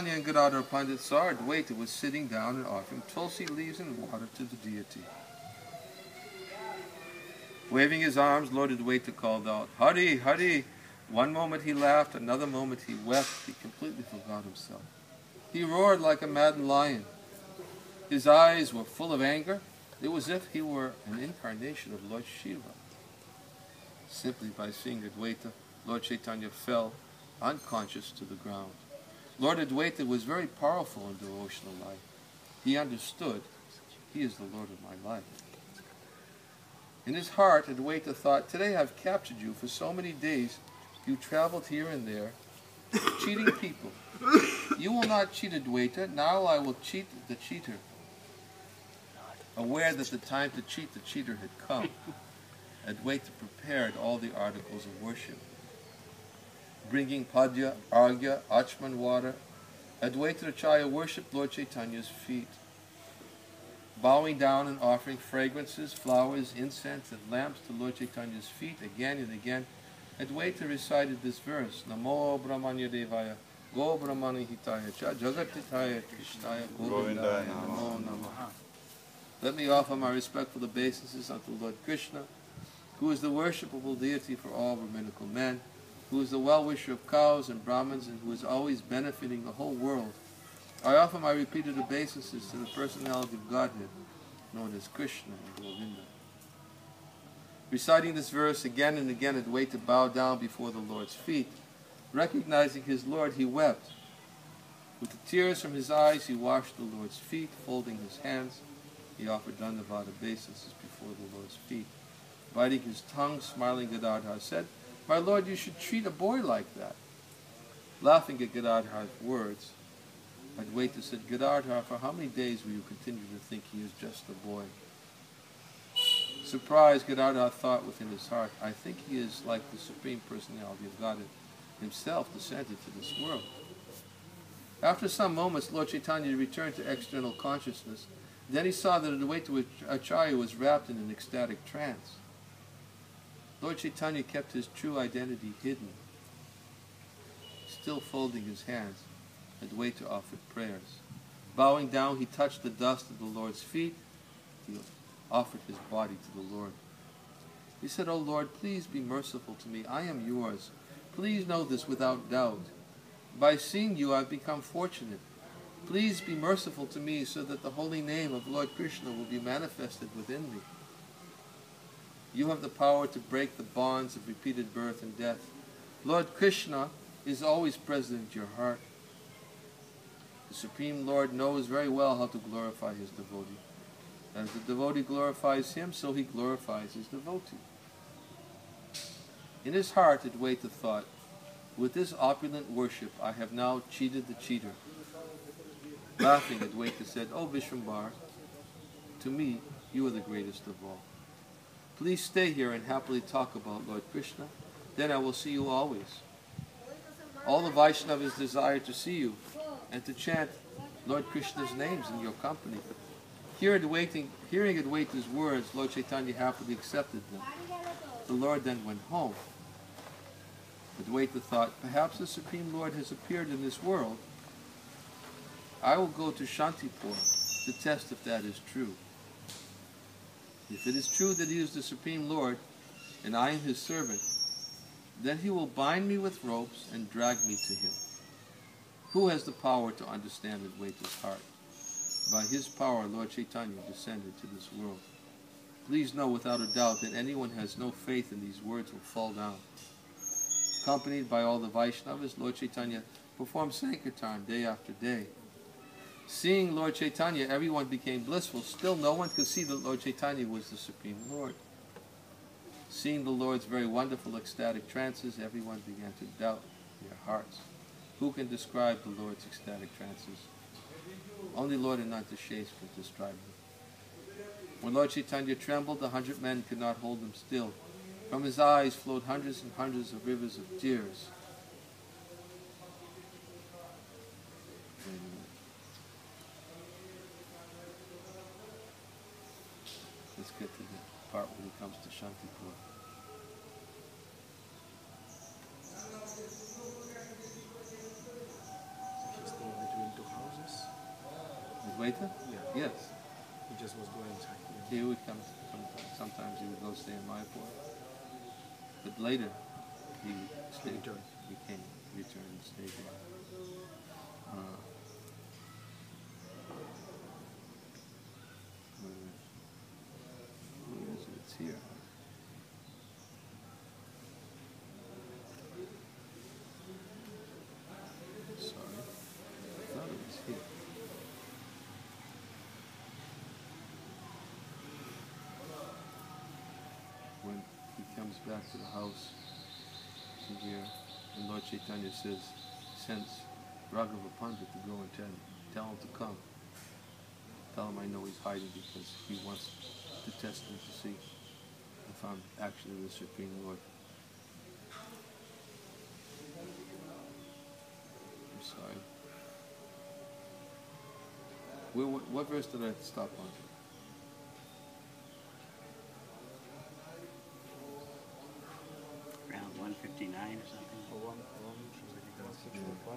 And Gadadhar Pandit saw Advaita was sitting down and offering tulsi leaves and water to the deity. Waving his arms, Lord Advaita called out, "Hari, Hari!" One moment he laughed, another moment he wept. He completely forgot himself. He roared like a maddened lion. His eyes were full of anger. It was as if he were an incarnation of Lord Shiva. Simply by seeing Advaita, Lord Chaitanya fell unconscious to the ground. Lord Advaita was very powerful in devotional life. He understood, he is the Lord of my life. In his heart, Advaita thought, today I've captured you. For so many days, you traveled here and there, cheating people. You will not cheat Advaita. Now I will cheat the cheater. Aware that the time to cheat the cheater had come, Advaita prepared all the articles of worship. Bringing Padya, Argya, Achman water, Advaita Acharya worshipped Lord Chaitanya's feet. Bowing down and offering fragrances, flowers, incense, and lamps to Lord Chaitanya's feet again and again, Advaita recited this verse, Namo Brahmanya Devaya, Go Brahmani Hitaya Cha, Jagatitaya Krishnaya Govindaya Namo Namaha. Let me offer my respectful obeisances unto Lord Krishna, who is the worshipable deity for all brahminical men, who is the well-wisher of cows and Brahmins, and who is always benefiting the whole world. I offer my repeated obeisances to the personality of Godhead, known as Krishna and Govinda. Reciting this verse again and again, Advaita bowed down before the Lord's feet. Recognizing his Lord, he wept. With the tears from his eyes, he washed the Lord's feet. Folding his hands, he offered Dandavata obeisances before the Lord's feet. Biting his tongue, smiling, Gadadhar said, "My Lord, you should treat a boy like that." Laughing at Gadadhar's words, Advaita said, "Gadadhar, for how many days will you continue to think he is just a boy?" Surprised, Gadadhar thought within his heart, I think he is like the Supreme Personality of Godhead himself descended to this world. After some moments, Lord Chaitanya returned to external consciousness. Then he saw that Advaita Acharya was wrapped in an ecstatic trance. Lord Chaitanya kept his true identity hidden. Still folding his hands, Advaita offered prayers. Bowing down, he touched the dust of the Lord's feet. He offered his body to the Lord. He said, "O Lord, please be merciful to me. I am yours. Please know this without doubt. By seeing you, I've become fortunate. Please be merciful to me so that the holy name of Lord Krishna will be manifested within me. You have the power to break the bonds of repeated birth and death. Lord Krishna is always present in your heart. The Supreme Lord knows very well how to glorify his devotee. As the devotee glorifies him, so he glorifies his devotee." In his heart, Advaita thought, with this opulent worship, I have now cheated the cheater. Laughing, Advaita said, "O Vishwambar, to me, you are the greatest of all. Please stay here and happily talk about Lord Krishna. Then I will see you always. All the Vaishnavas desire to see you and to chant Lord Krishna's names in your company." Hearing Advaita's words, Lord Chaitanya happily accepted them. The Lord then went home. Advaita thought, perhaps the Supreme Lord has appeared in this world. I will go to Santipur to test if that is true. If it is true that he is the Supreme Lord, and I am his servant, then he will bind me with ropes and drag me to him. Who has the power to understand Advaita's heart? By his power, Lord Chaitanya descended to this world. Please know without a doubt that anyone who has no faith in these words will fall down. Accompanied by all the Vaishnavas, Lord Chaitanya performed Sankirtan day after day. Seeing Lord Chaitanya, everyone became blissful. Still, no one could see that Lord Chaitanya was the Supreme Lord. Seeing the Lord's very wonderful ecstatic trances, everyone began to doubt in their hearts. Who can describe the Lord's ecstatic trances? Only Lord Anantashesh could describe them. When Lord Chaitanya trembled, 100 men could not hold him still. From his eyes flowed hundreds and hundreds of rivers of tears. Let's get to the part when he comes to Shantipur. He's staying between Advaita? Yeah. Yes. He just was going to. He would come sometimes he would go stay in Mayapur. But later, he stayed. returned. He returned and stayed here. Where is it? It's here. Sorry. I thought it was here. When he comes back to the house in here, and Lord Chaitanya sends Raghava Pandit to go and tell him to come. Tell him I know he's hiding because he wants to test him to see if I'm actually the Supreme Lord. I'm sorry. What verse did I stop on? Around 159 or something. For one, she was like, you can 645.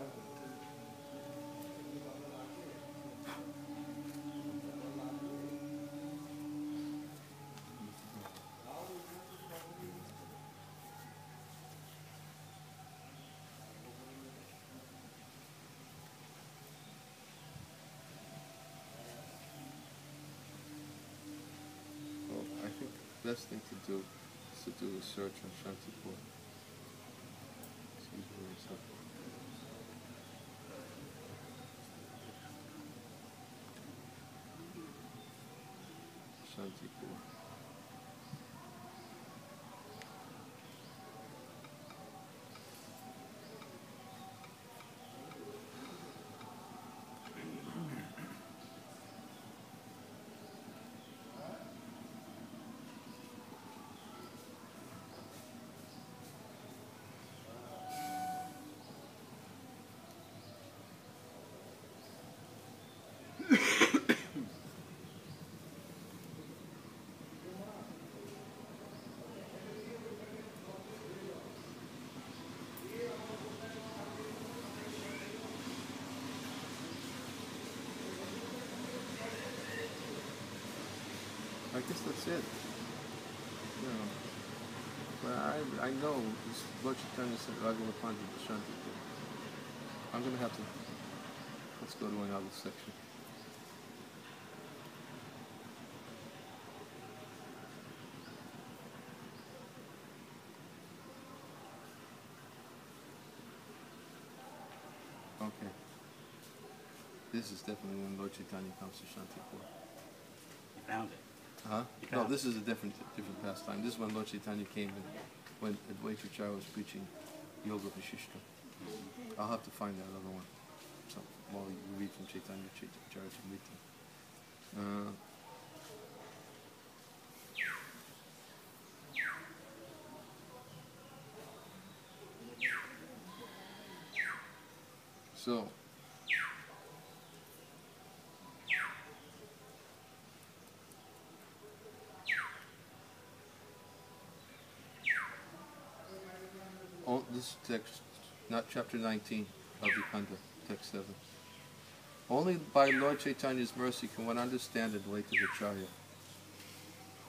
Well, I think the best thing to do is to do a search on Shantipur. See where it's at. Santipur. I guess that's it. You know, but I know this Lord Chaitanya said Raghava Pandit to Shantipur. I'm gonna have to. Let's go to another section. Okay. This is definitely when Lord Chaitanya comes to Shantipur. You found it. Huh? You No, found this is a different pastime. This is when Lord Chaitanya came in, when Advaita Acharya was preaching Yoga Vishishta. I'll have to find that other one. So while you read from Chaitanya Charitamrita. So this text, not chapter 19 of the Kanda, text 7. Only by Lord Chaitanya's mercy can one understand Advaita Acharya,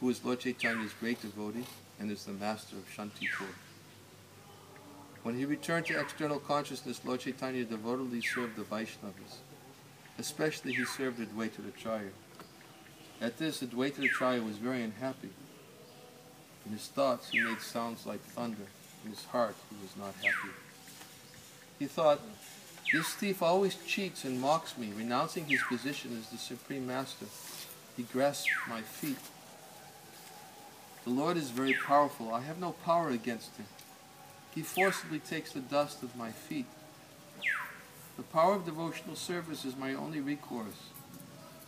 who is Lord Chaitanya's great devotee and is the master of Shantipur. When he returned to external consciousness, Lord Chaitanya devotedly served the Vaishnavas. Especially he served Advaita Acharya. At this, Advaita Acharya was very unhappy. In his thoughts, he made sounds like thunder. In his heart, he was not happy. He thought, this thief always cheats and mocks me, renouncing his position as the Supreme Master. He grasps my feet. The Lord is very powerful. I have no power against him. He forcibly takes the dust of my feet. The power of devotional service is my only recourse.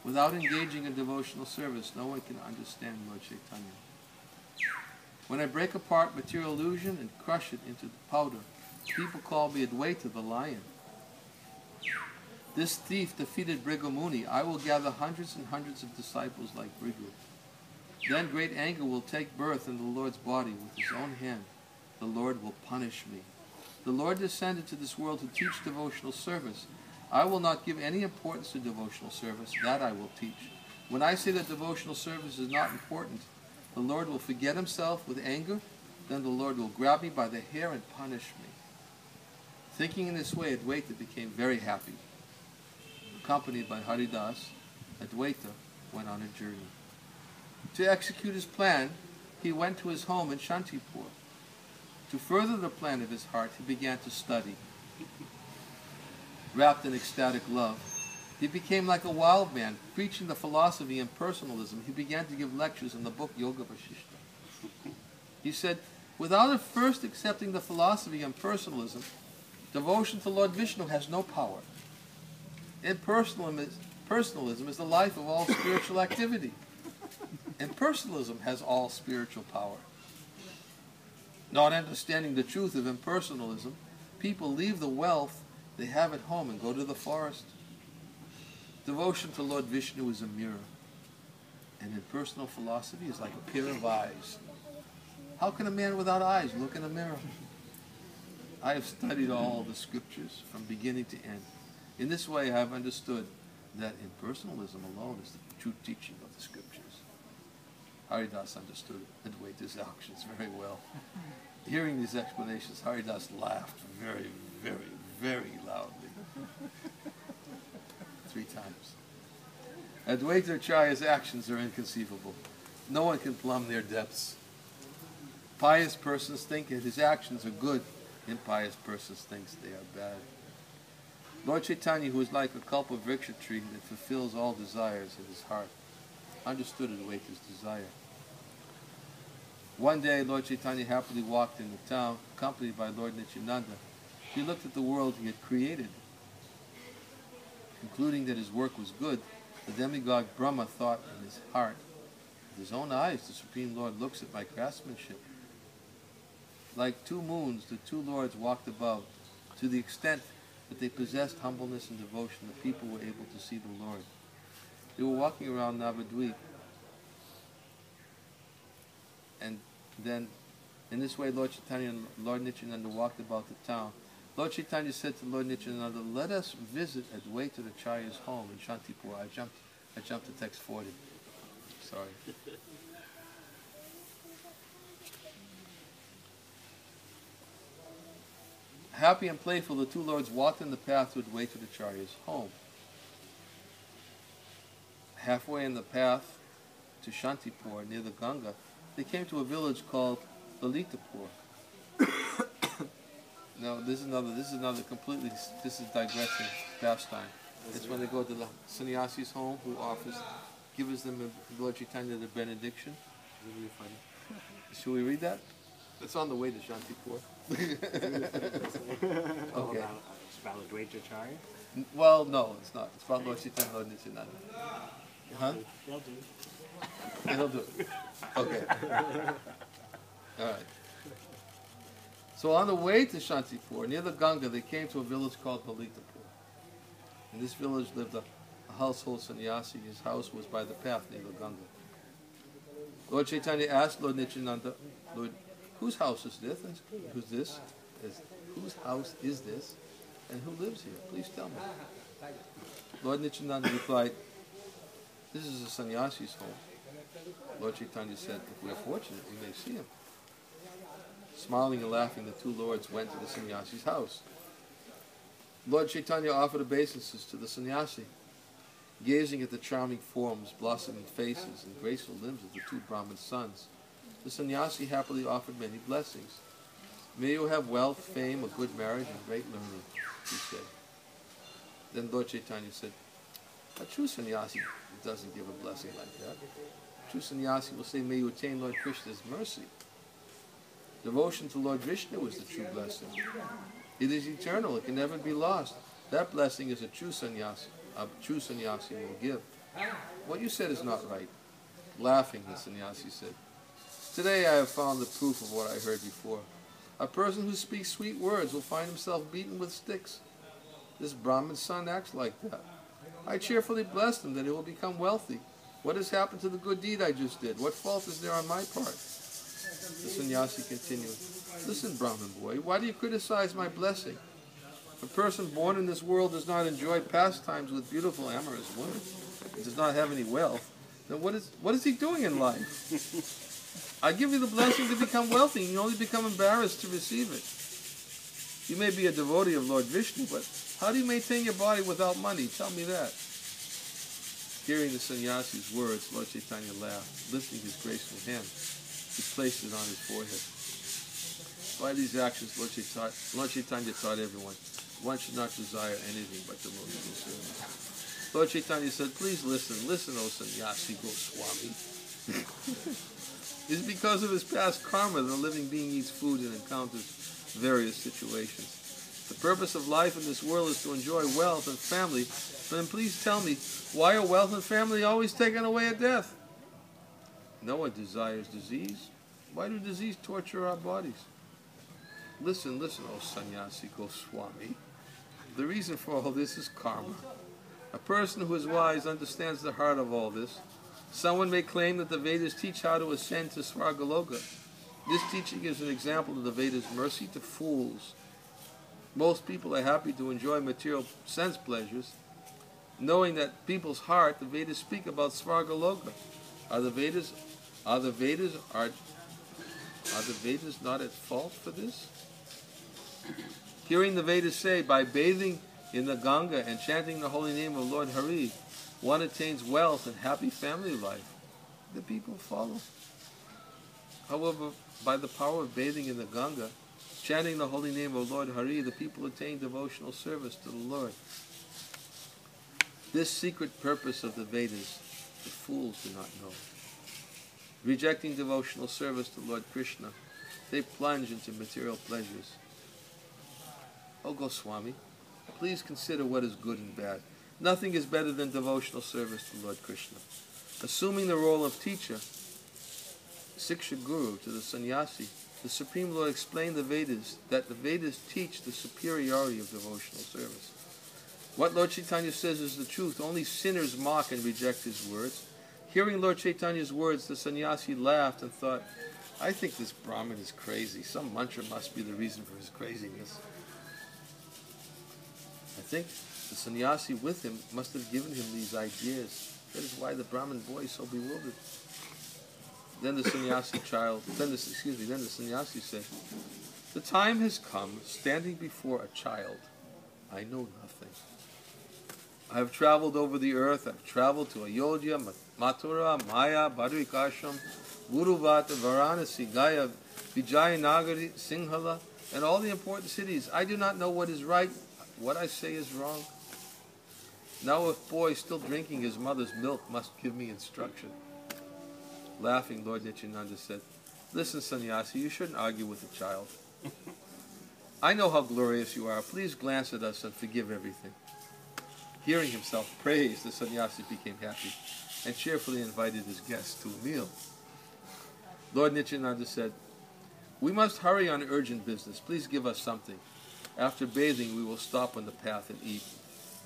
Without engaging in devotional service, no one can understand Lord Chaitanya. When I break apart material illusion and crush it into powder, people call me Advaita, the lion. This thief defeated Bhrigu. I will gather hundreds and hundreds of disciples like Bhrigu. Then great anger will take birth in the Lord's body with his own hand. The Lord will punish me. The Lord descended to this world to teach devotional service. I will not give any importance to devotional service. That I will teach. When I say that devotional service is not important, the Lord will forget himself with anger. Then the Lord will grab me by the hair and punish me. Thinking in this way, Advaita became very happy. Accompanied by Haridas, Advaita went on a journey. To execute his plan, he went to his home in Santipur. To further the plan of his heart, he began to study. Wrapped in ecstatic love, he became like a wild man, preaching the philosophy and personalism. He began to give lectures in the book Yoga Vasishta. He said, without first accepting the philosophy and personalism, devotion to Lord Vishnu has no power. Impersonalism is the life of all spiritual activity. Impersonalism has all spiritual power. Not understanding the truth of impersonalism, people leave the wealth they have at home and go to the forest. Devotion to Lord Vishnu is a mirror, and impersonal philosophy is like a pair of eyes. How can a man without eyes look in a mirror? I have studied all the scriptures from beginning to end. In this way I have understood that impersonalism alone is the true teaching of the scriptures. Haridas understood Advaita's actions very well. Hearing these explanations, Haridas laughed very, very, very loudly. 3 times. Advaita Acharya's actions are inconceivable. No one can plumb their depths. Pious persons think that his actions are good. Impious persons think they are bad. Lord Chaitanya, who is like a kalpa-vriksha tree that fulfills all desires in his heart, understood Advaita's desire. One day, Lord Chaitanya happily walked in the town, accompanied by Lord Nityananda. He looked at the world he had created. Concluding that his work was good, the demigod Brahma thought in his heart, with his own eyes, the Supreme Lord looks at my craftsmanship. Like 2 moons, the 2 lords walked above. To the extent that they possessed humbleness and devotion, the people were able to see the Lord. They were walking around Navadvip, and then, in this way, Lord Chaitanya and Lord Nityananda walked about the town. Lord Chaitanya said to Lord Nityananda, let us visit Advaita Acharya's home in Santipur. I jumped to text 40. Sorry. Happy and playful, the 2 lords walked in the path to Advaita Acharya's home. Halfway in the path to Santipur, near the Ganga, they came to a village called Lalitapur. No, this is digressing pastime. It's when they go to the sannyasi's home who gives them Lord Chaitanya the benediction. It's really funny. Should we read that? It's on the way to Santipur. Okay. It's about Advaita Acharya. Well, no, it's not. It's about Lord Chaitanya and Lord Nityananda. Huh? They'll do. He'll do it. Okay. All right. So on the way to Santipur, near the Ganga, they came to a village called Lalitapur. In this village lived a household sannyasi. His house was by the path near the Ganga. Lord Chaitanya asked Lord Nityananda, Lord, whose house is this? Who's this? Whose house is this? And who lives here? Please tell me. Lord Nityananda replied, this is a sannyasi's home. Lord Chaitanya said, if we are fortunate, we may see him. Smiling and laughing, the 2 lords went to the sannyasi's house. Lord Chaitanya offered obeisances to the sannyasi. Gazing at the charming forms, blossoming faces, and graceful limbs of the 2 Brahmin sons, the sannyasi happily offered many blessings. May you have wealth, fame, a good marriage, and great learning, he said. Then Lord Chaitanya said, a true sannyasi doesn't give a blessing like that. A true sannyasi will say, may you attain Lord Krishna's mercy. Devotion to Lord Vishnu is the true blessing. It is eternal, it can never be lost. That blessing is a true sannyasi will give. What you said is not right. Laughing, the sannyasi said, today I have found the proof of what I heard before. A person who speaks sweet words will find himself beaten with sticks. This Brahmin son acts like that. I cheerfully blessed him that he will become wealthy. What has happened to the good deed I just did? What fault is there on my part? The sannyasi continued, listen, Brahmin boy, why do you criticize my blessing? A person born in this world does not enjoy pastimes with beautiful amorous women, and does not have any wealth, then what is he doing in life? I give you the blessing to become wealthy, and you only become embarrassed to receive it. You may be a devotee of Lord Vishnu, but how do you maintain your body without money? Tell me that. Hearing the sannyasi's words, Lord Chaitanya laughed. Lifting his graceful hand, he placed it on his forehead. By these actions, Lord Chaitanya taught everyone, one should not desire anything but devotional service. Lord Chaitanya said, please listen, O sannyasi Goswami. It's because of his past karma that a living being eats food and encounters various situations. The purpose of life in this world is to enjoy wealth and family, but then please tell me, why are wealth and family always taken away at death? No one desires disease. Why do disease torture our bodies? Listen, O sannyasi Goswami. The reason for all this is karma. A person who is wise understands the heart of all this. Someone may claim that the Vedas teach how to ascend to Svargaloka. This teaching is an example of the Vedas' mercy to fools. Most people are happy to enjoy material sense pleasures, knowing that people's heart, the Vedas speak about Svargaloka. Are the Vedas not at fault for this? Hearing the Vedas say, by bathing in the Ganga and chanting the holy name of Lord Hari, one attains wealth and happy family life. The people follow. However, by the power of bathing in the Ganga, chanting the holy name of Lord Hari, the people attain devotional service to the Lord. This secret purpose of the Vedas, the fools do not know. Rejecting devotional service to Lord Krishna, they plunge into material pleasures. O Goswami, please consider what is good and bad. Nothing is better than devotional service to Lord Krishna. Assuming the role of teacher, Siksha Guru to the sannyasi, the Supreme Lord explained the Vedas, that the Vedas teach the superiority of devotional service. What Lord Chaitanya says is the truth. Only sinners mock and reject his words. Hearing Lord Chaitanya's words, the sannyasi laughed and thought, I think this Brahmin is crazy. Some mantra must be the reason for his craziness. I think the sannyasi with him must have given him these ideas. That is why the Brahmin boy is so bewildered. Then the sannyasi said, the time has come, standing before a child, I know nothing. I have traveled over the earth. I have traveled to Ayodhya, Mathura, Maya, Badrikashram, Guruvata, Varanasi, Gaya, Vijayanagari, Singhala, and all the important cities. I do not know what is right. What I say is wrong. Now if boy still drinking his mother's milk must give me instruction. Laughing, Lord Nityananda said, listen, sannyasi, you shouldn't argue with a child. I know how glorious you are. Please glance at us and forgive everything. Hearing himself praised, the sannyasi became happy and cheerfully invited his guests to a meal. Lord Nityananda said, we must hurry on urgent business. Please give us something. After bathing, we will stop on the path and eat.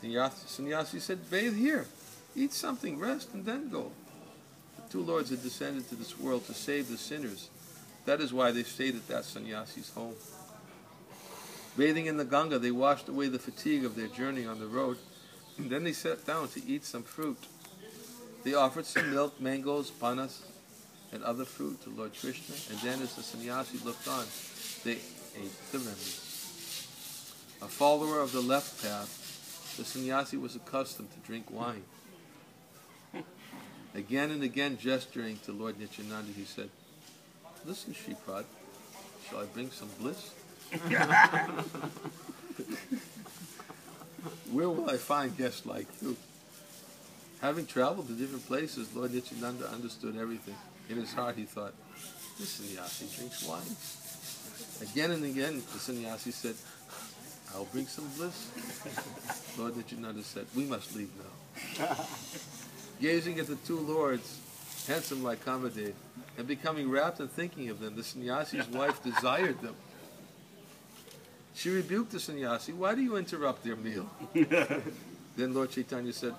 The sannyasi said, bathe here. Eat something, rest, and then go. The two lords had descended to this world to save the sinners. That is why they stayed at that sannyasi's home. Bathing in the Ganga, they washed away the fatigue of their journey on the road. And then they sat down to eat some fruit. They offered some milk, mangoes, panas, and other fruit to Lord Krishna. And then as the sannyasi looked on, they ate the remedies. A follower of the left path, the sannyasi was accustomed to drink wine. Again and again gesturing to Lord Nityananda, he said, listen, Shripad, shall I bring some bliss? Where will I find guests like you? Having traveled to different places, Lord Nityananda understood everything. In his heart he thought, this sannyasi drinks wine. Again and again the sannyasi said, I'll bring some bliss. Lord Nityananda said, we must leave now. Gazing at the two lords, handsome like Kamadev, and becoming rapt and thinking of them, the sannyasi's wife desired them. She rebuked the sannyasi, why do you interrupt their meal? Then Lord Chaitanya said,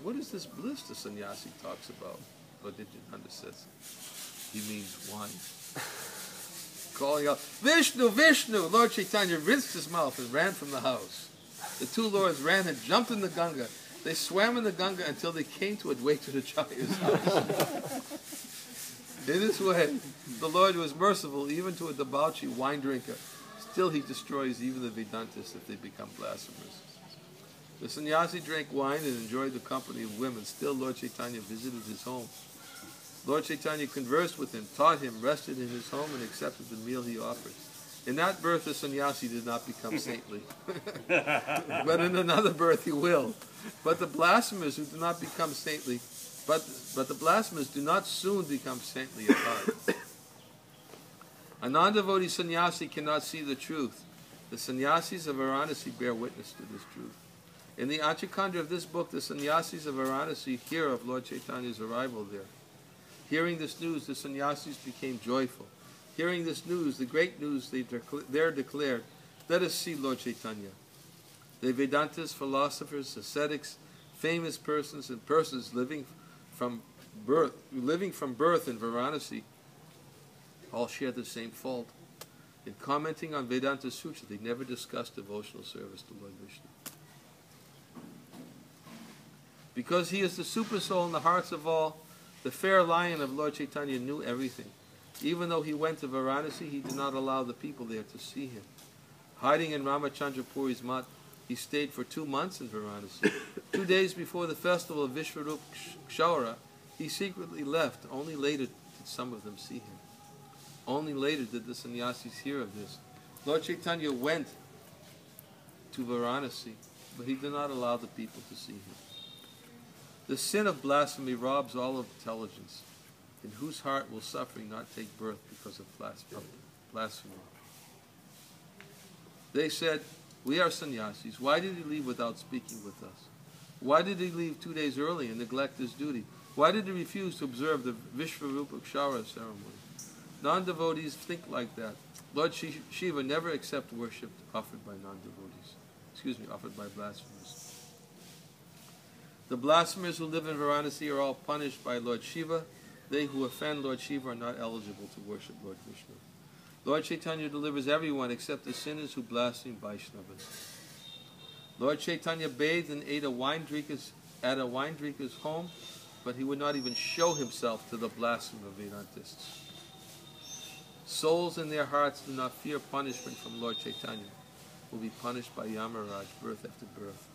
what is this bliss the sannyasi talks about? Lord Nityananda says, he means wine. calling out, Vishnu, Vishnu! Lord Chaitanya rinsed his mouth and ran from the house. The two lords ran and jumped in the Ganga. They swam in the Ganga until they came to Advaitacharya's house. In this way, the Lord was merciful even to a debauchee wine drinker. Still he destroys even the Vedantists if they become blasphemers. The sannyasi drank wine and enjoyed the company of women. Still Lord Chaitanya visited his home. Lord Chaitanya conversed with him, taught him, rested in his home, and accepted the meal he offered. In that birth, the sannyasi did not become saintly. But in another birth, he will. But the blasphemers who do not become saintly, but the blasphemers do not soon become saintly at heart. A non-devotee sannyasi cannot see the truth. The sannyasis of Varanasi bear witness to this truth. In the Achikandra of this book, the sannyasis of Varanasi hear of Lord Chaitanya's arrival there. Hearing this news, the sannyasis became joyful. Hearing this news, the great news, they there declared, let us see Lord Chaitanya. The Vedantas, philosophers, ascetics, famous persons, and persons living from birth in Varanasi all share the same fault. In commenting on Vedanta Sutra, they never discussed devotional service to Lord Vishnu. Because he is the super soul in the hearts of all, the fair lion of Lord Chaitanya knew everything. Even though he went to Varanasi, he did not allow the people there to see him. Hiding in Ramachandra Puri's mat, he stayed for 2 months in Varanasi. 2 days before the festival of Vishvarup Kshaura, he secretly left. Only later did some of them see him. Only later did the sannyasis hear of this. Lord Chaitanya went to Varanasi, but he did not allow the people to see him. The sin of blasphemy robs all of intelligence, in whose heart will suffering not take birth because of blasphemy. They said, we are sannyasis. Why did he leave without speaking with us? Why did he leave 2 days early and neglect his duty? Why did he refuse to observe the Vishvarupa Kshaura ceremony? Non-devotees think like that. Lord Shiva never accepts worship offered by non-devotees. Offered by blasphemers. The blasphemers who live in Varanasi are all punished by Lord Shiva. They who offend Lord Shiva are not eligible to worship Lord Vishnu. Lord Chaitanya delivers everyone except the sinners who blaspheme Vaishnavas. Lord Chaitanya bathed and ate at a wine drinker's home, but he would not even show himself to the blasphemer Vedantists. Souls in their hearts do not fear punishment from Lord Chaitanya, will be punished by Yamaraj birth after birth.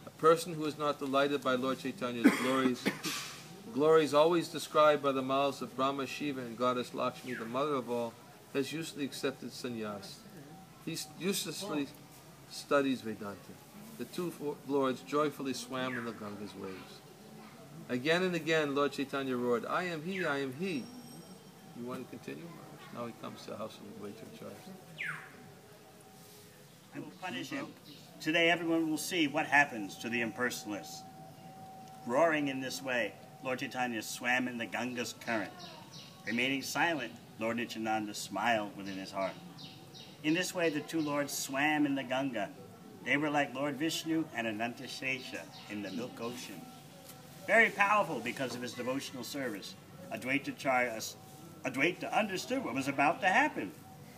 A person who is not delighted by Lord Chaitanya's glories always described by the mouths of Brahma, Shiva, and Goddess Lakshmi, the mother of all, has usually accepted sannyas. He uselessly studies Vedanta. The two lords joyfully swam in the Ganga's waves. Again and again, Lord Chaitanya roared, I am he, I am he. You want to continue? Now he comes to the house of the Advaitacharya. I will punish him. Today everyone will see what happens to the impersonalists. Roaring in this way, Lord Chaitanya swam in the Ganga's current. Remaining silent, Lord Nityananda smiled within his heart. In this way, the two lords swam in the Ganga. They were like Lord Vishnu and Anantashesha in the milk ocean. Very powerful because of his devotional service, Advaita understood what was about to happen.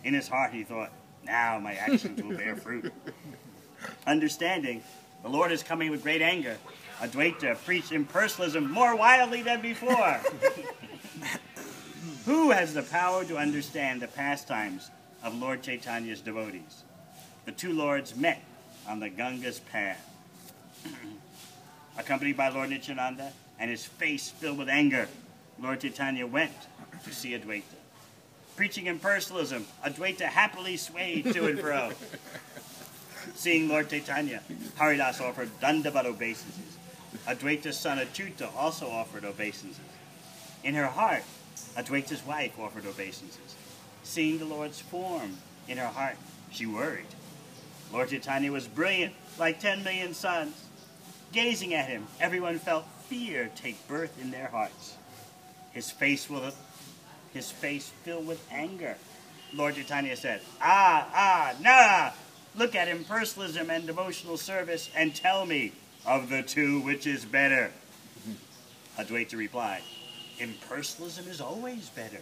In his heart he thought, now my actions will bear fruit. Understanding, the Lord is coming with great anger, Advaita preached impersonalism more wildly than before. Who has the power to understand the pastimes of Lord Chaitanya's devotees? The two lords met on the Ganga's path. Accompanied by Lord Nityananda and his face filled with anger, Lord Chaitanya went to see Advaita. Preaching impersonalism, Advaita happily swayed to and fro. Seeing Lord Chaitanya, Haridas offered Dandavat obeisances. Advaita's son Achyuta also offered obeisances. In her heart, Advaita's wife offered obeisances. Seeing the Lord's form in her heart, she worried. Lord Chaitanya was brilliant, like 10 million suns. Gazing at him, everyone felt fear take birth in their hearts. His face filled with anger. Lord Chaitanya said, nah! Look at impersonalism and devotional service and tell me, of the two, which is better? Advaita replied, impersonalism is always better.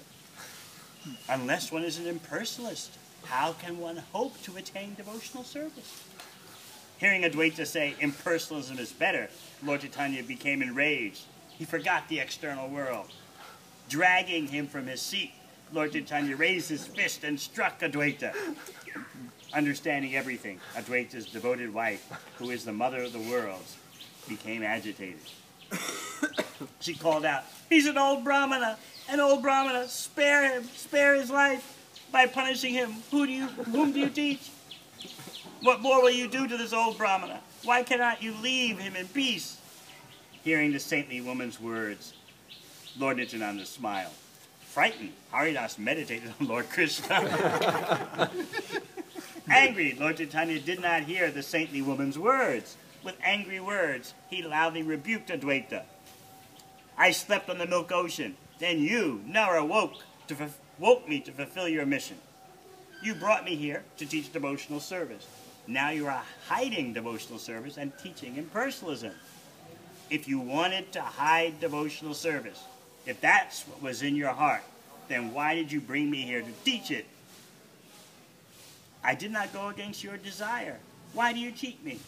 Unless one is an impersonalist, how can one hope to attain devotional service? Hearing Advaita say impersonalism is better, Lord Chaitanya became enraged. He forgot the external world. Dragging him from his seat, Lord Chaitanya raised his fist and struck Advaita. Understanding everything, Advaita's devoted wife, who is the mother of the worlds, became agitated. She called out, "He's an old Brahmana! An old Brahmana! Spare him! Spare his life! By punishing him, whom do you teach? What more will you do to this old Brahmana? Why cannot you leave him in peace?" Hearing the saintly woman's words, Lord Niranjana smiled. Frightened, Haridas meditated on Lord Krishna. Angry, Lord Chaitanya did not hear the saintly woman's words. With angry words, he loudly rebuked Advaita. "I slept on the milk ocean. Then you, Nara, woke me to fulfill your mission. You brought me here to teach devotional service. Now you are hiding devotional service and teaching impersonalism. If you wanted to hide devotional service, if that's what was in your heart, then why did you bring me here to teach it? I did not go against your desire. Why do you cheat me?"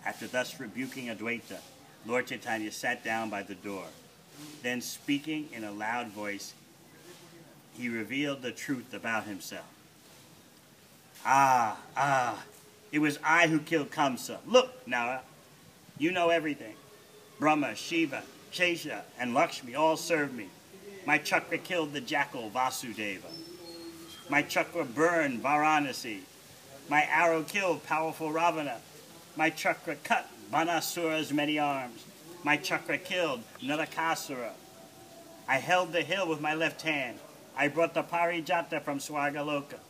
After thus rebuking Advaita, Lord Chaitanya sat down by the door. Then, speaking in a loud voice, he revealed the truth about himself. It was I who killed Kamsa. Look, Nara, you know everything. Brahma, Shiva, Shesha, and Lakshmi all served me. My chakra killed the jackal Vasudeva. My chakra burned Varanasi. My arrow killed powerful Ravana. My chakra cut Banasura's many arms. My chakra killed Narakasura. I held the hill with my left hand. I brought the Parijata from Swargaloka.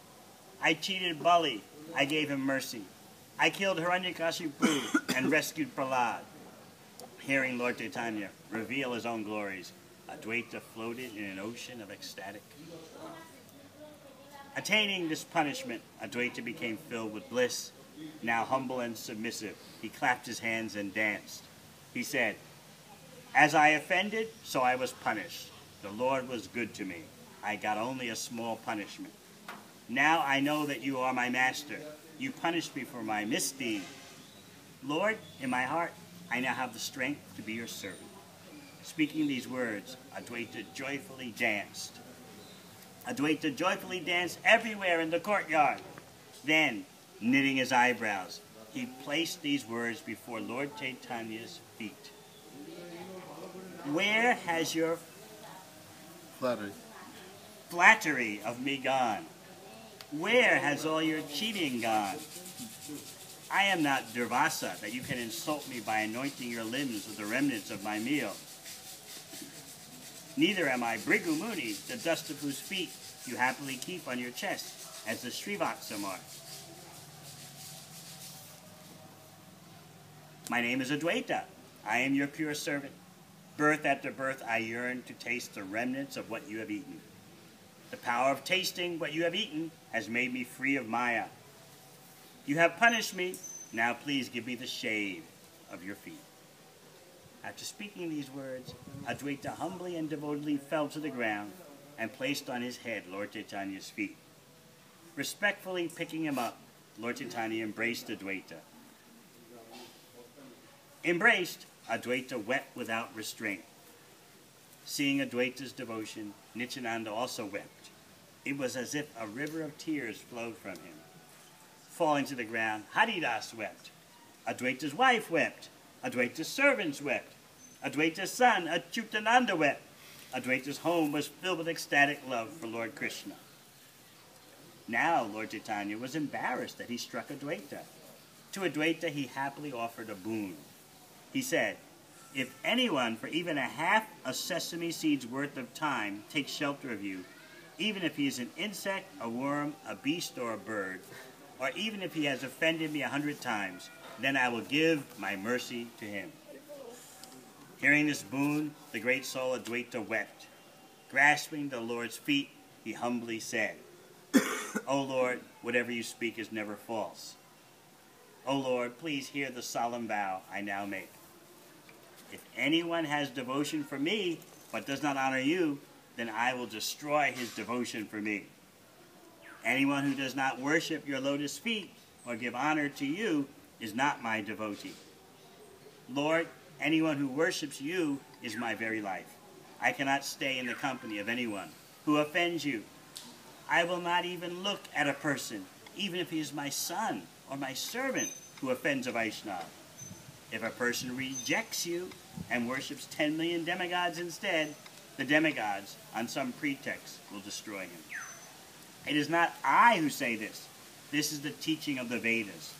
I cheated Bali. I gave him mercy. I killed Hiranyakashipu and rescued Prahlad. Hearing Lord Chaitanya reveal his own glories, Advaita floated in an ocean of ecstatic love. Attaining this punishment, Advaita became filled with bliss. Now humble and submissive, he clapped his hands and danced. He said, "As I offended, so I was punished. The Lord was good to me. I got only a small punishment. Now I know that you are my master. You punished me for my misdeed. Lord, in my heart, I now have the strength to be your servant." Speaking these words, Advaita joyfully danced. Advaita joyfully danced everywhere in the courtyard. Then, knitting his eyebrows, he placed these words before Lord Chaitanya's feet. "Where has your flattery of me gone? Where has all your cheating gone? I am not Durvasa, that you can insult me by anointing your limbs with the remnants of my meal. Neither am I Bhrigu Muni, the dust of whose feet you happily keep on your chest, as the Srivatsam are. My name is Advaita. I am your pure servant. Birth after birth I yearn to taste the remnants of what you have eaten. The power of tasting what you have eaten has made me free of Maya. You have punished me. Now please give me the shade of your feet." After speaking these words, Advaita humbly and devotedly fell to the ground and placed on his head Lord Chaitanya's feet. Respectfully picking him up, Lord Chaitanya embraced Advaita. Embraced, Advaita wept without restraint. Seeing Advaita's devotion, Nityananda also wept. It was as if a river of tears flowed from him. Falling to the ground, Haridas wept. Advaita's wife wept. Advaita's servants wept. Advaita's son, Achyutananda, wept. Advaita's home was filled with ecstatic love for Lord Krishna. Now Lord Chaitanya was embarrassed that he struck Advaita. To Advaita he happily offered a boon. He said, "If anyone for even half a sesame seed's worth of time takes shelter of you, even if he is an insect, a worm, a beast, or a bird, or even if he has offended me 100 times, then I will give my mercy to him." Hearing this boon, the great soul Advaita wept. Grasping the Lord's feet, he humbly said, "O Lord, whatever you speak is never false. O Lord, please hear the solemn vow I now make. If anyone has devotion for me, but does not honor you, then I will destroy his devotion for me. Anyone who does not worship your lotus feet or give honor to you is not my devotee. Lord, anyone who worships you is my very life. I cannot stay in the company of anyone who offends you. I will not even look at a person, even if he is my son or my servant, who offends a Vaishnava. If a person rejects you and worships 10 million demigods instead, the demigods, on some pretext, will destroy him. It is not I who say this. This is the teaching of the Vedas.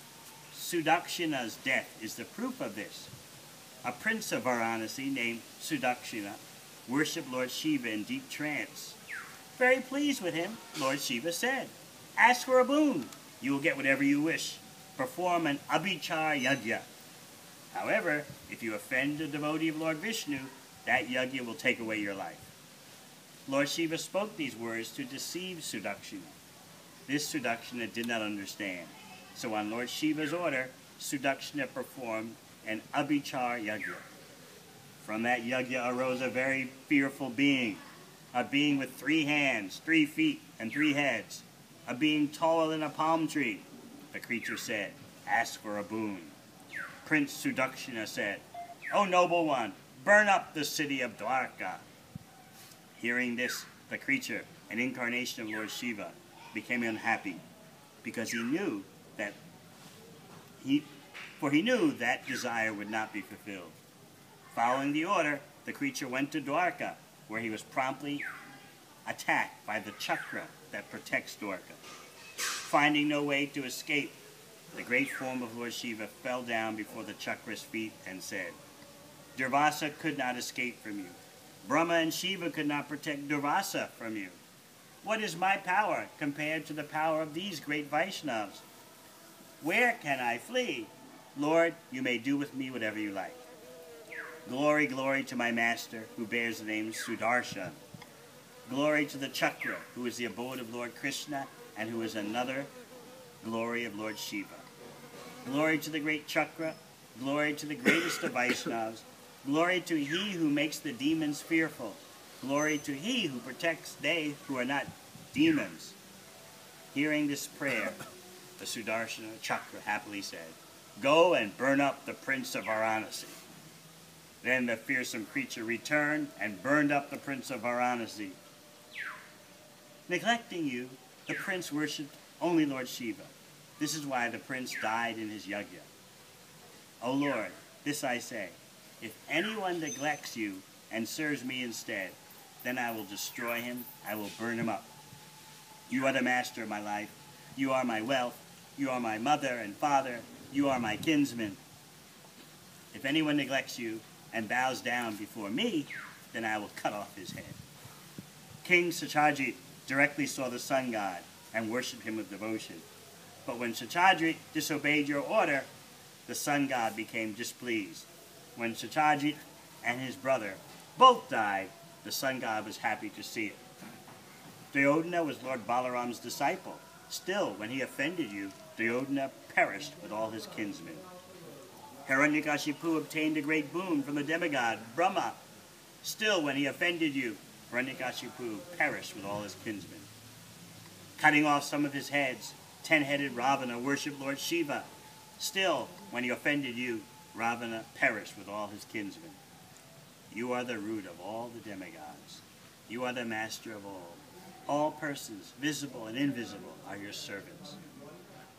Sudakshina's death is the proof of this. A prince of Varanasi named Sudakshina worshipped Lord Shiva in deep trance. Very pleased with him, Lord Shiva said, "Ask for a boon. You will get whatever you wish. Perform an abhichar yajna. However, if you offend a devotee of Lord Vishnu, that yajna will take away your life." Lord Shiva spoke these words to deceive Sudakshina. This Sudakshina did not understand. So on Lord Shiva's order, Sudakshina performed an abhichar yajna. From that yajna arose a very fearful being, a being with 3 hands, 3 feet, and 3 heads, a being taller than a palm tree. The creature said, "Ask for a boon." Prince Sudakshina said, "O noble one, burn up the city of Dwarka." Hearing this, the creature, an incarnation of Lord Shiva, became unhappy, because he knew that desire would not be fulfilled. Following the order, the creature went to Dwarka, where he was promptly attacked by the chakra that protects Dwarka. Finding no way to escape, the great form of Lord Shiva fell down before the chakra's feet and said, "Durvasa could not escape from you. Brahma and Shiva could not protect Durvasa from you. What is my power compared to the power of these great Vaishnavas? Where can I flee? Lord, you may do with me whatever you like. Glory, glory to my master, who bears the name Sudarshan. Glory to the chakra, who is the abode of Lord Krishna, and who is another glory of Lord Shiva. Glory to the great chakra, glory to the greatest of Vaishnavas, glory to he who makes the demons fearful, glory to he who protects they who are not demons." Hearing this prayer, the Sudarshana chakra happily said, "Go and burn up the prince of Varanasi." Then the fearsome creature returned and burned up the prince of Varanasi. Neglecting you, the prince worshipped only Lord Shiva. This is why the prince died in his yajna. O Lord, this I say, if anyone neglects you and serves me instead, then I will destroy him, I will burn him up. You are the master of my life, you are my wealth, you are my mother and father, you are my kinsman. If anyone neglects you and bows down before me, then I will cut off his head. King Satyajit directly saw the sun god and worshipped him with devotion. But when Satyajit disobeyed your order, the sun god became displeased. When Satyajit and his brother both died, the sun god was happy to see it. Duryodhana was Lord Balaram's disciple. Still, when he offended you, Duryodhana perished with all his kinsmen. Hiranyakashipu obtained a great boon from the demigod Brahma. Still, when he offended you, Hiranyakashipu perished with all his kinsmen. Cutting off some of his heads, 10-headed Ravana worshipped Lord Shiva. Still, when he offended you, Ravana perished with all his kinsmen. You are the root of all the demigods. You are the master of all. All persons, visible and invisible, are your servants.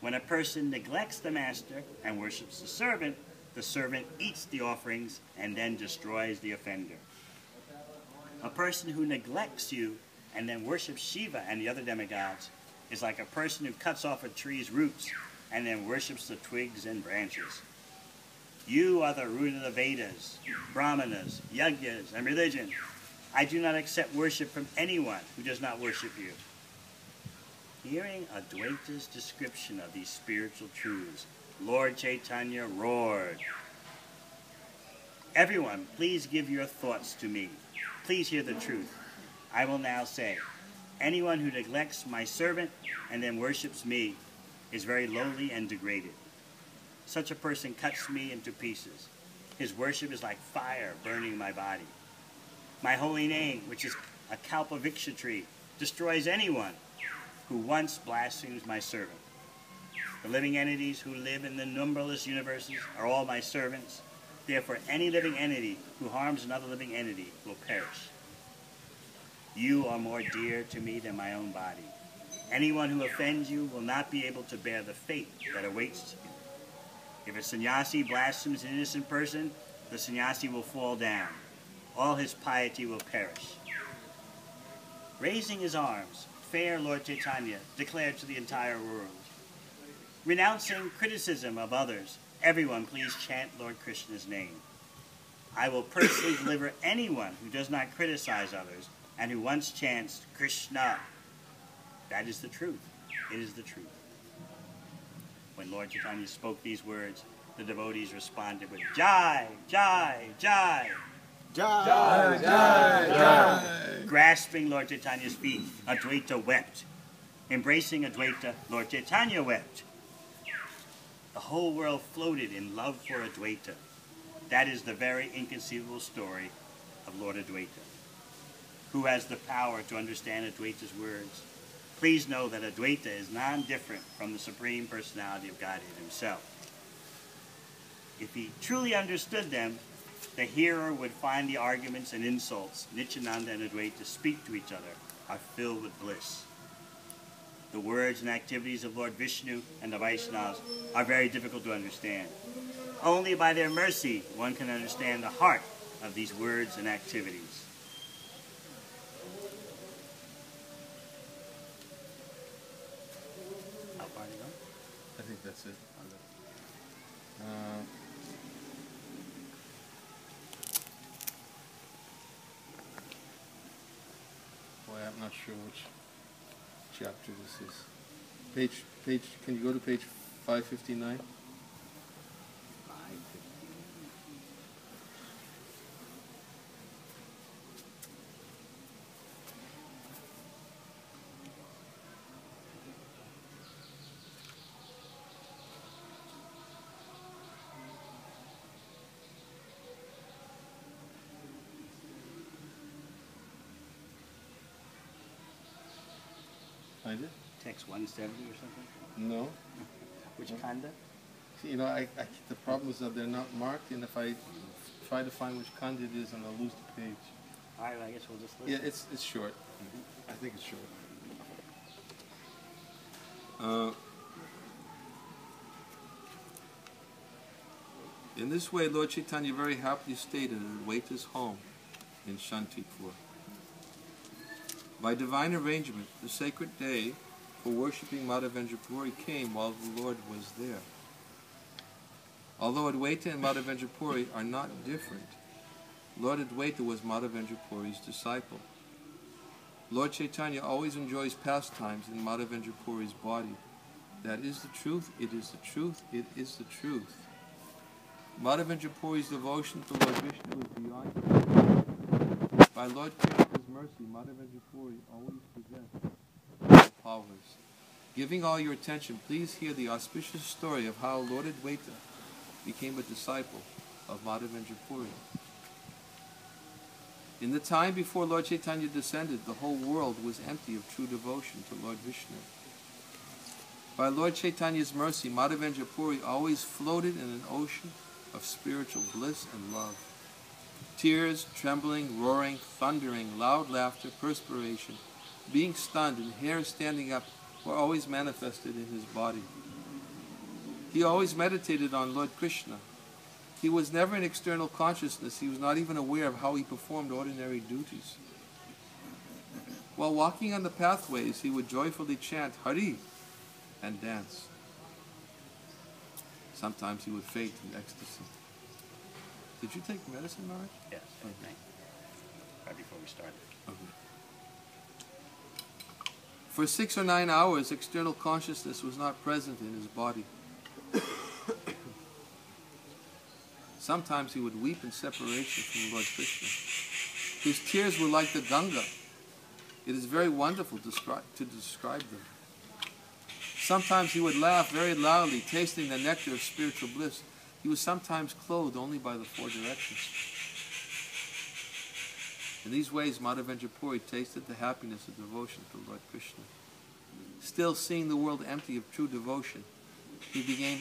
When a person neglects the master and worships the servant eats the offerings and then destroys the offender. A person who neglects you and then worships Shiva and the other demigods is like a person who cuts off a tree's roots and then worships the twigs and branches. You are the root of the Vedas, Brahmanas, Yajnas, and religion. I do not accept worship from anyone who does not worship you. Hearing Advaita's description of these spiritual truths, Lord Chaitanya roared, "Everyone, please give your thoughts to me. Please hear the truth. I will now say, anyone who neglects my servant and then worships me is very lowly and degraded. Such a person cuts me into pieces. His worship is like fire burning my body. My holy name, which is a kalpavriksha tree, destroys anyone who once blasphemes my servant. The living entities who live in the numberless universes are all my servants. Therefore, any living entity who harms another living entity will perish. You are more dear to me than my own body. Anyone who offends you will not be able to bear the fate that awaits you. If a sannyasi blasphemes an innocent person, the sannyasi will fall down. All his piety will perish. Raising his arms, fair Lord Caitanya declared to the entire world, renouncing criticism of others, everyone please chant Lord Krishna's name. I will personally deliver anyone who does not criticize others and who once chants Krishna. That is the truth. It is the truth. When Lord Caitanya spoke these words, the devotees responded with Jai, Jai, Jai. Jai, Jai, Jai. Grasping Lord Caitanya's feet, Advaita wept. Embracing Advaita, Lord Caitanya wept. The whole world floated in love for Advaita. That is the very inconceivable story of Lord Advaita. Who has the power to understand Advaita's words? Please know that Advaita is non-different from the Supreme Personality of Godhead himself. If he truly understood them, the hearer would find the arguments and insults Nityananda and Advaita speak to each other are filled with bliss. The words and activities of Lord Vishnu and the Vaishnavas are very difficult to understand. Only by their mercy one can understand the heart of these words and activities. How far to go? I think that's it. Boy, I'm not sure which chapter this is. Page, can you go to page 559? Find it? Text 170 or something? No. Which kanda? See, the problem is that they're not marked, and if I try to find which kanda it is, and I'll lose the page. All right, I guess we'll just listen. Yeah, it's short. I think it's short. In this way, Lord Chaitanya very happily stayed in Advaita's home in Santipur. By divine arrangement, the sacred day for worshipping Madhavendra Puri came while the Lord was there. Although Advaita and Madhavendra Puri are not different, Lord Advaita was Madhavendra Puri's disciple. Lord Chaitanya always enjoys pastimes in Madhavendra Puri's body. That is the truth, it is the truth, it is the truth. Madhavendra Puri's devotion to Lord Vishnu is beyond compare. By Lord Krishna's mercy, Madhavendra Puri always possessed all powers. Giving all your attention, please hear the auspicious story of how Lord Advaita became a disciple of Madhavendra Puri. In the time before Lord Chaitanya descended, the whole world was empty of true devotion to Lord Vishnu. By Lord Chaitanya's mercy, Madhavendra Puri always floated in an ocean of spiritual bliss and love. Tears, trembling, roaring, thundering, loud laughter, perspiration, being stunned, and hair standing up were always manifested in his body. He always meditated on Lord Krishna. He was never in external consciousness. He was not even aware of how he performed ordinary duties. While walking on the pathways, he would joyfully chant Hari and dance. Sometimes he would faint in ecstasy. Did you take medicine, Maharaj? Yes, Okay. right before we started. Okay. For 6 or 9 hours, external consciousness was not present in his body. Sometimes he would weep in separation from Lord Krishna. His tears were like the Ganga. It is very wonderful to describe them. Sometimes he would laugh very loudly, tasting the nectar of spiritual bliss. He was sometimes clothed only by the 4 directions. In these ways, Madhavendra Puri tasted the happiness of devotion to Lord Krishna. Still seeing the world empty of true devotion, he became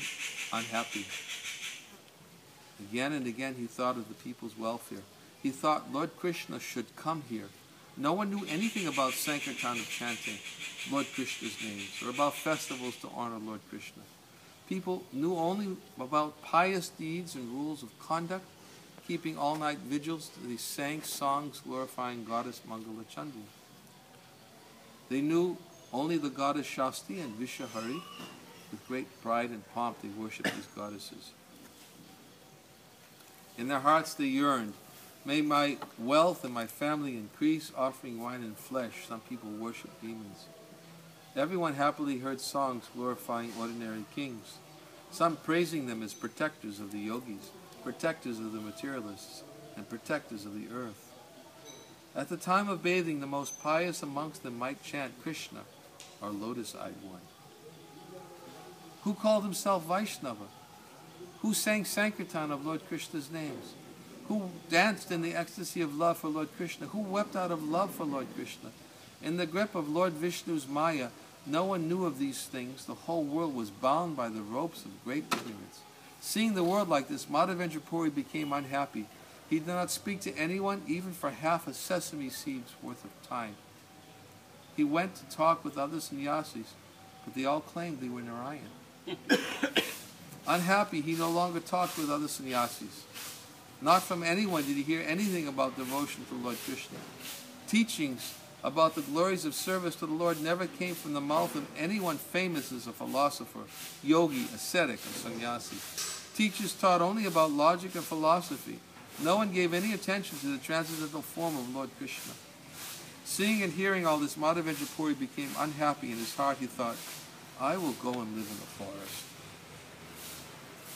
unhappy. Again and again he thought of the people's welfare. He thought Lord Krishna should come here. No one knew anything about Sankirtan of chanting Lord Krishna's names or about festivals to honor Lord Krishna. People knew only about pious deeds and rules of conduct, keeping all-night vigils. They sang songs glorifying goddess Mangala Chandra. They knew only the goddess Shasti and Vishahari. With great pride and pomp they worshipped these goddesses. In their hearts they yearned, may my wealth and my family increase, offering wine and flesh. Some people worship demons. Everyone happily heard songs glorifying ordinary kings, some praising them as protectors of the yogis, protectors of the materialists, and protectors of the earth. At the time of bathing, the most pious amongst them might chant Krishna, our lotus-eyed one. Who called himself Vaishnava? Who sang Sankirtan of Lord Krishna's names? Who danced in the ecstasy of love for Lord Krishna? Who wept out of love for Lord Krishna? In the grip of Lord Vishnu's Maya, no one knew of these things. The whole world was bound by the ropes of great ignorance. Seeing the world like this, Madhavendra Puri became unhappy. He did not speak to anyone, even for half a sesame seed's worth of time. He went to talk with other sannyasis, but they all claimed they were Narayan. Unhappy, he no longer talked with other sannyasis. Not from anyone did he hear anything about devotion to Lord Krishna. Teachings about the glories of service to the Lord never came from the mouth of anyone famous as a philosopher, yogi, ascetic, or sannyasi. Teachers taught only about logic and philosophy. No one gave any attention to the transcendental form of Lord Krishna. Seeing and hearing all this, Madhavendra Puri became unhappy. In his heart he thought, I will go and live in the forest.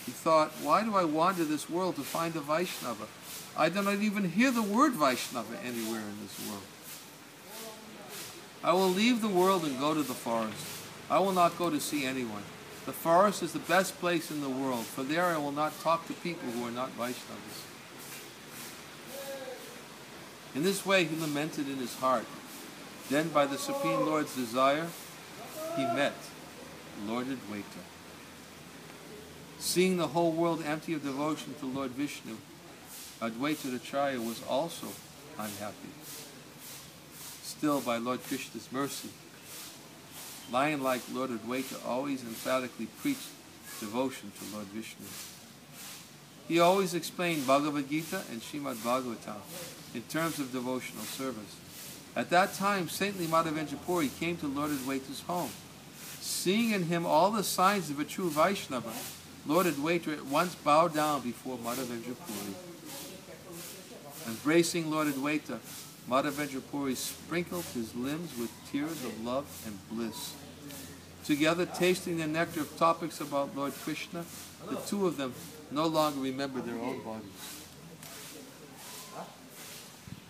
He thought, why do I wander this world to find a Vaishnava? I do not even hear the word Vaishnava anywhere in this world. I will leave the world and go to the forest. I will not go to see anyone. The forest is the best place in the world, for there I will not talk to people who are not Vaishnavas. In this way he lamented in his heart. Then by the Supreme Lord's desire, he met Lord Advaita. Seeing the whole world empty of devotion to Lord Vishnu, Advaita Acharya was also unhappy. Still, by Lord Krishna's mercy, lion like Lord Advaita always emphatically preached devotion to Lord Vishnu. He always explained Bhagavad Gita and Srimad-Bhagavatam in terms of devotional service. At that time, saintly Madhavendra Puri came to Lord Advaita's home. Seeing in him all the signs of a true Vaishnava, Lord Advaita at once bowed down before Madhavendra Puri. Embracing Lord Advaita, Madhavendra Puri sprinkled his limbs with tears of love and bliss. Together, tasting the nectar of topics about Lord Krishna, the two of them no longer remembered their own bodies.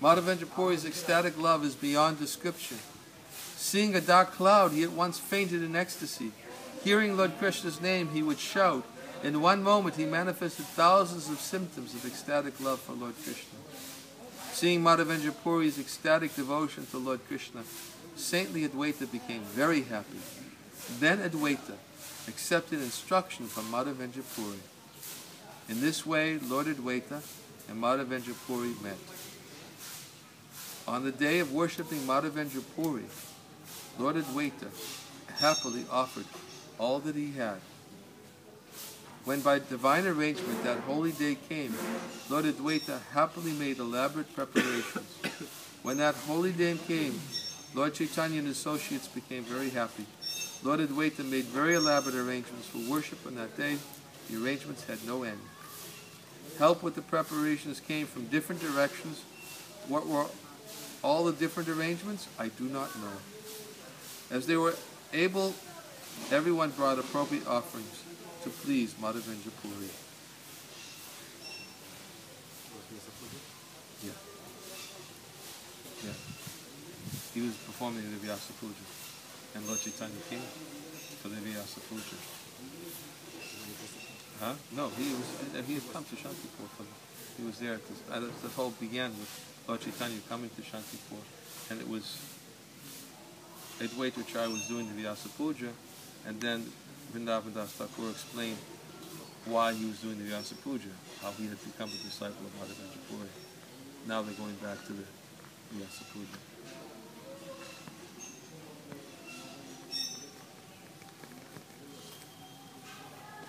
Madhavendra Puri's ecstatic love is beyond description. Seeing a dark cloud, he at once fainted in ecstasy. Hearing Lord Krishna's name, he would shout. In one moment, he manifested thousands of symptoms of ecstatic love for Lord Krishna. Seeing Madhavendra Puri's ecstatic devotion to Lord Krishna, saintly Advaita became very happy. Then Advaita accepted instruction from Madhavendra Puri. In this way, Lord Advaita and Madhavendra Puri met. On the day of worshipping Madhavendra Puri, Lord Advaita happily offered all that he had. When by divine arrangement that holy day came, Lord Advaita happily made elaborate preparations. When that holy day came, Lord Chaitanya and his associates became very happy. Lord Advaita made very elaborate arrangements for worship on that day. The arrangements had no end. Help with the preparations came from different directions. What were all the different arrangements? I do not know. As they were able, everyone brought appropriate offerings to please Madhavendra Puri. Yeah. Yeah. He was performing the Vyasa Puja. And Lord Chaitanya came for the Vyasa Puja. Huh? No, he had come to Santipur. He was there. This whole began with Lord Chaitanya coming to Shantipur, and it was Advaita Acharya was doing the Vyasa Puja, and then Vrindavan Das Thakur explained why he was doing the Vyasa Puja, how he had become a disciple of Madhavendra Puri. Now they're going back to the Vyasa Puja.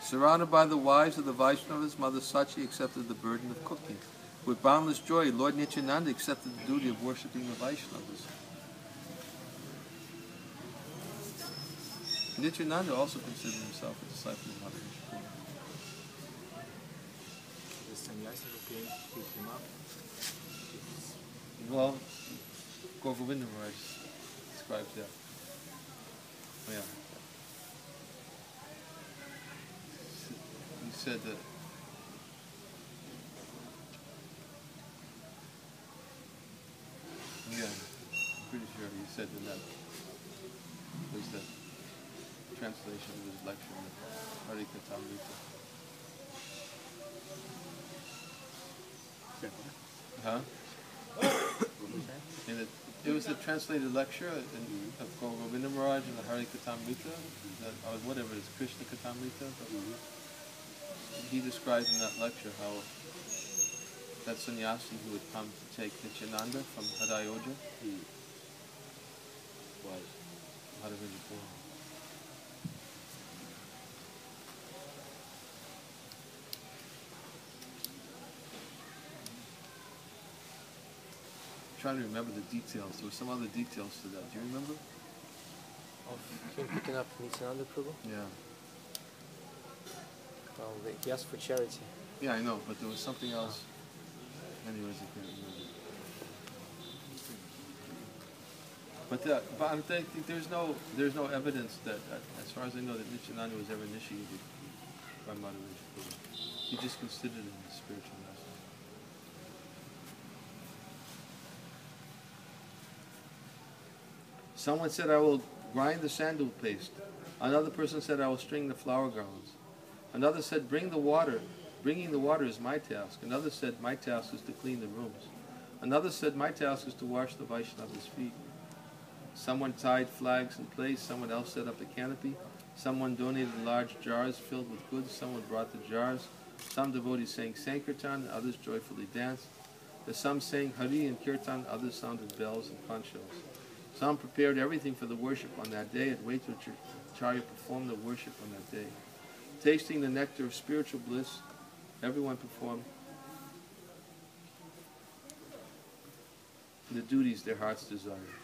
Surrounded by the wives of the Vaishnavas, Mother Sachi accepted the burden of cooking. With boundless joy, Lord Nityananda accepted the duty of worshipping the Vaishnavas. Nityananda also considered himself a disciple of Madhavendra Puri. The sannyasi who came to pick him up. Well, Govinda Maharaj describes that. Oh, yeah. He said that yeah, I'm pretty sure he said that was the translation of his lecture in Hari Katamrita. Huh? And it was the translated lecture of Govinda Maharaj in the Hari Katamrita, or whatever it is, Krishna Katamrita. He describes in that lecture how that sannyasi who had come to take Nityananda from Hadayoja was Madhavendra Puri. I'm trying to remember the details. There were some other details to that. Do you remember? Of him picking up Nityananda Prabhu? Yeah. Well, he asked for charity. Yeah, I know, but there was something else. Anyways, I can't remember. But I think there's no evidence that, as far as I know, that Nityananda was ever initiated by Madhavendra Puri. He just considered it a spiritual master. Someone said, "I will grind the sandal paste." Another person said, "I will string the flower garlands." Another said, "Bring the water. Bringing the water is my task." Another said, "My task is to clean the rooms." Another said, "My task is to wash the Vaishnava's feet." Someone tied flags in place. Someone else set up a canopy. Someone donated large jars filled with goods. Someone brought the jars. Some devotees sang Sankirtan. Others joyfully danced. Some sang Hari and Kirtan. Others sounded bells and conch shells. Some prepared everything for the worship on that day. Advaita Acharya performed the worship on that day. Tasting the nectar of spiritual bliss, everyone performed the duties their hearts desired.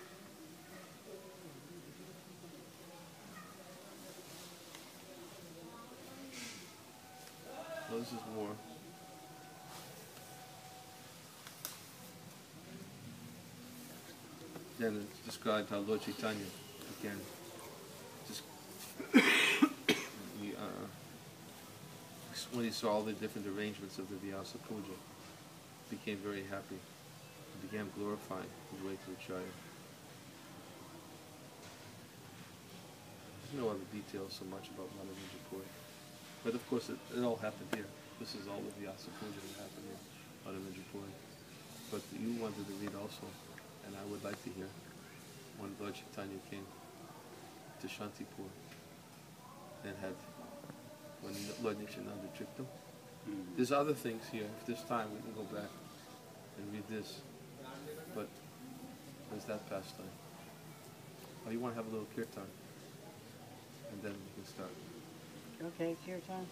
Well, this is more. Then it's described how Lord Chaitanya, again, just when he saw all the different arrangements of the Vyasa Puja, became very happy. He began glorifying Advaita Acharya. There's no other details so much about Madhavendra Puri. But of course, it all happened here. This is all the Vyasa Puja that happened here, Madhavendra Puri. But you wanted to read also, and I would like to hear when Lord Chaitanya came to Shantipur and had, when Lord Nityananda tricked him. There's other things here. If there's time, we can go back and read this. But there's that pastime. Oh, you want to have a little kirtan? And then we can start. Okay, kirtan.